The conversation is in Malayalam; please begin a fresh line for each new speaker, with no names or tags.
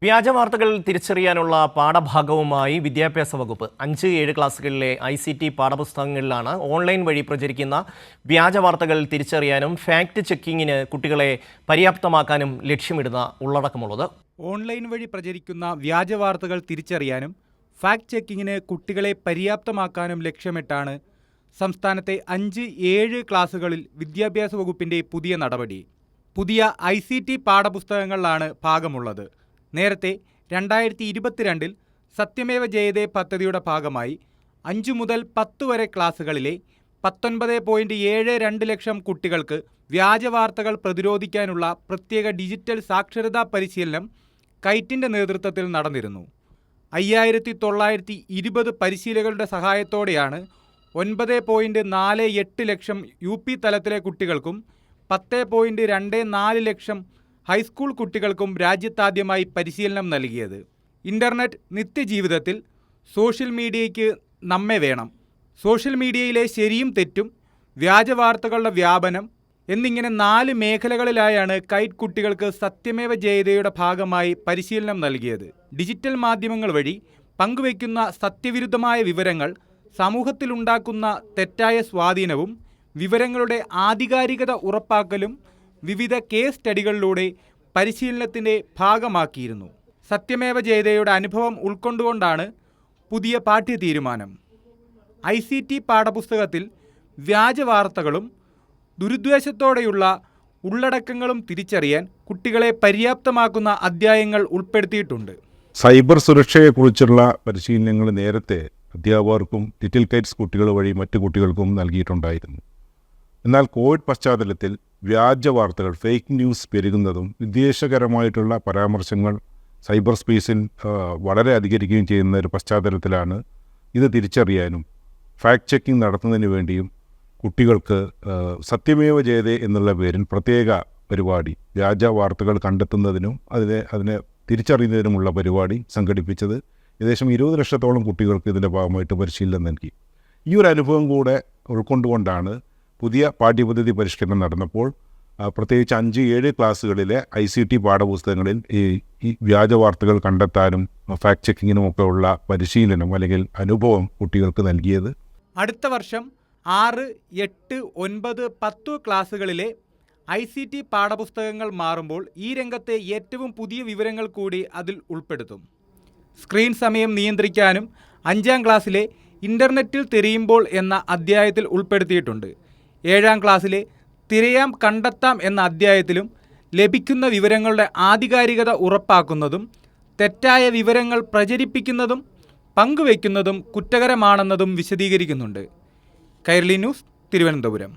വ്യാജ വാർത്തകൾ തിരിച്ചറിയാനുള്ള പാഠഭാഗവുമായി വിദ്യാഭ്യാസ വകുപ്പ് 5-7 ക്ലാസ്സുകളിലെ ICT പാഠപുസ്തകങ്ങളിലാണ് ഓൺലൈൻ വഴി പ്രചരിക്കുന്ന വ്യാജ വാർത്തകൾ തിരിച്ചറിയാനും ഫാക്ട് ചെക്കിങ്ങിന് കുട്ടികളെ പര്യാപ്തമാക്കാനും ലക്ഷ്യമിടുന്ന ഉള്ളടക്കമുള്ളത്.
ഓൺലൈൻ വഴി പ്രചരിക്കുന്ന വ്യാജ വാർത്തകൾ തിരിച്ചറിയാനും ഫാക്ട് ചെക്കിങ്ങിന് കുട്ടികളെ പര്യാപ്തമാക്കാനും ലക്ഷ്യമിട്ടാണ് സംസ്ഥാനത്തെ 5-7 ക്ലാസ്സുകളിൽ വിദ്യാഭ്യാസ വകുപ്പിന്റെ പുതിയ നടപടി. പുതിയ ICT പാഠപുസ്തകങ്ങളിലാണ് ഭാഗമുള്ളത്. നേരത്തെ 2022 സത്യമേവ ജയതേ പദ്ധതിയുടെ ഭാഗമായി 5 മുതൽ 10 വരെ ക്ലാസ്സുകളിലെ 19.72 ലക്ഷം കുട്ടികൾക്ക് വ്യാജവാർത്തകൾ പ്രതിരോധിക്കാനുള്ള പ്രത്യേക ഡിജിറ്റൽ സാക്ഷരതാ പരിശീലനം കൈറ്റിൻ്റെ നേതൃത്വത്തിൽ നടന്നിരുന്നു. 5920 പരിശീലകരുടെ സഹായത്തോടെയാണ് 9.48 ലക്ഷം UP തലത്തിലെ കുട്ടികൾക്കും 10.24 ലക്ഷം ഹൈസ്കൂൾ കുട്ടികൾക്കും രാജ്യത്താദ്യമായി പരിശീലനം നൽകിയത്. ഇൻ്റർനെറ്റ് നിത്യജീവിതത്തിൽ സോഷ്യൽ മീഡിയയ്ക്ക് നമ്മെ വേണം, സോഷ്യൽ മീഡിയയിലെ ശരിയും തെറ്റും, വ്യാജവാർത്തകളുടെ വ്യാപനം എന്നിങ്ങനെ 4 മേഖലകളിലായാണ് കൈറ്റ് കുട്ടികൾക്ക് സത്യമേവ ജയതയുടെ ഭാഗമായി പരിശീലനം നൽകിയത്. ഡിജിറ്റൽ മാധ്യമങ്ങൾ വഴി പങ്കുവയ്ക്കുന്ന സത്യവിരുദ്ധമായ വിവരങ്ങൾ സമൂഹത്തിലുണ്ടാക്കുന്ന തെറ്റായ സ്വാധീനവും വിവരങ്ങളുടെ ആധികാരികത ഉറപ്പാക്കലും വിവിധ കേസ് സ്റ്റഡികളിലൂടെ പരിശീലനത്തിൻ്റെ ഭാഗമാക്കിയിരുന്നു. സത്യമേവ ജയതയുടെ അനുഭവം ഉൾക്കൊണ്ടുകൊണ്ടാണ് പുതിയ പാഠ്യ തീരുമാനം. ICT പാഠപുസ്തകത്തിൽ വ്യാജവാർത്തകളും ദുരുദ്ദേശത്തോടെയുള്ള ഉള്ളടക്കങ്ങളും തിരിച്ചറിയാൻ കുട്ടികളെ പര്യാപ്തമാക്കുന്ന അധ്യായങ്ങൾ ഉൾപ്പെടുത്തിയിട്ടുണ്ട്.
സൈബർ സുരക്ഷയെക്കുറിച്ചുള്ള പരിശീലനങ്ങൾ നേരത്തെ അധ്യാപകർക്കും ലിറ്റിൽ കൈറ്റ്സ് കുട്ടികൾ വഴി മറ്റു കുട്ടികൾക്കും നൽകിയിട്ടുണ്ടായിരുന്നു. എന്നാൽ കോവിഡ് പശ്ചാത്തലത്തിൽ വ്യാജ വാർത്തകൾ, ഫേക്ക് ന്യൂസ് പെരുകുന്നതും വിദ്വേഷകരമായിട്ടുള്ള പരാമർശങ്ങൾ സൈബർ സ്പേസിൽ വളരെ അധികരിക്കുകയും ചെയ്യുന്ന ഒരു പശ്ചാത്തലത്തിലാണ് ഇത് തിരിച്ചറിയാനും ഫാക്ട് ചെക്കിംഗ് നടത്തുന്നതിന് വേണ്ടിയും കുട്ടികൾക്ക് സത്യമേവ ജയതേ എന്നുള്ള പേരിൽ പ്രത്യേക പരിപാടി, വ്യാജ വാർത്തകൾ കണ്ടെത്തുന്നതിനും അതിനെ തിരിച്ചറിയുന്നതിനുമുള്ള പരിപാടി സംഘടിപ്പിച്ചത്. ഏകദേശം 20 ലക്ഷത്തോളം കുട്ടികൾക്ക് ഇതിൻ്റെ ഭാഗമായിട്ട് പരിശീലനം നൽകി. ഈ ഒരു അനുഭവം കൂടെ ഉൾക്കൊണ്ടുകൊണ്ടാണ് പുതിയ പാഠ്യപദ്ധതി പരിഷ്കരണം നടന്നപ്പോൾ പ്രത്യേകിച്ച് 5-7 ക്ലാസ്സുകളിലെ ICT പാഠപുസ്തകങ്ങളിൽ ഈ വ്യാജ വാർത്തകൾ കണ്ടെത്താനും ഫാക്ട് ചെക്കിങ്ങിനും ഒക്കെ ഉള്ള പരിശീലനം അല്ലെങ്കിൽ അനുഭവം കുട്ടികൾക്ക് നൽകിയത്.
അടുത്ത വർഷം 6, 8, 9, 10 ക്ലാസ്സുകളിലെ ICT പാഠപുസ്തകങ്ങൾ മാറുമ്പോൾ ഈ രംഗത്തെ ഏറ്റവും പുതിയ വിവരങ്ങൾ കൂടി അതിൽ ഉൾപ്പെടുത്തും. സ്ക്രീൻ സമയം നിയന്ത്രിക്കാനും 5ാം ക്ലാസ്സിലെ ഇൻ്റർനെറ്റിൽ തിരയുമ്പോൾ എന്ന അധ്യായത്തിൽ ഉൾപ്പെടുത്തിയിട്ടുണ്ട്. 7ാം ക്ലാസ്സിലെ തിരയാം കണ്ടെത്താം എന്ന അധ്യായത്തിലും ലഭിക്കുന്ന വിവരങ്ങളുടെ ആധികാരികത ഉറപ്പാക്കുന്നതും തെറ്റായ വിവരങ്ങൾ പ്രചരിപ്പിക്കുന്നതും പങ്കുവയ്ക്കുന്നതും കുറ്റകരമാണെന്നതും വിശദീകരിക്കുന്നുണ്ട്. കൈരളി ന്യൂസ്, തിരുവനന്തപുരം.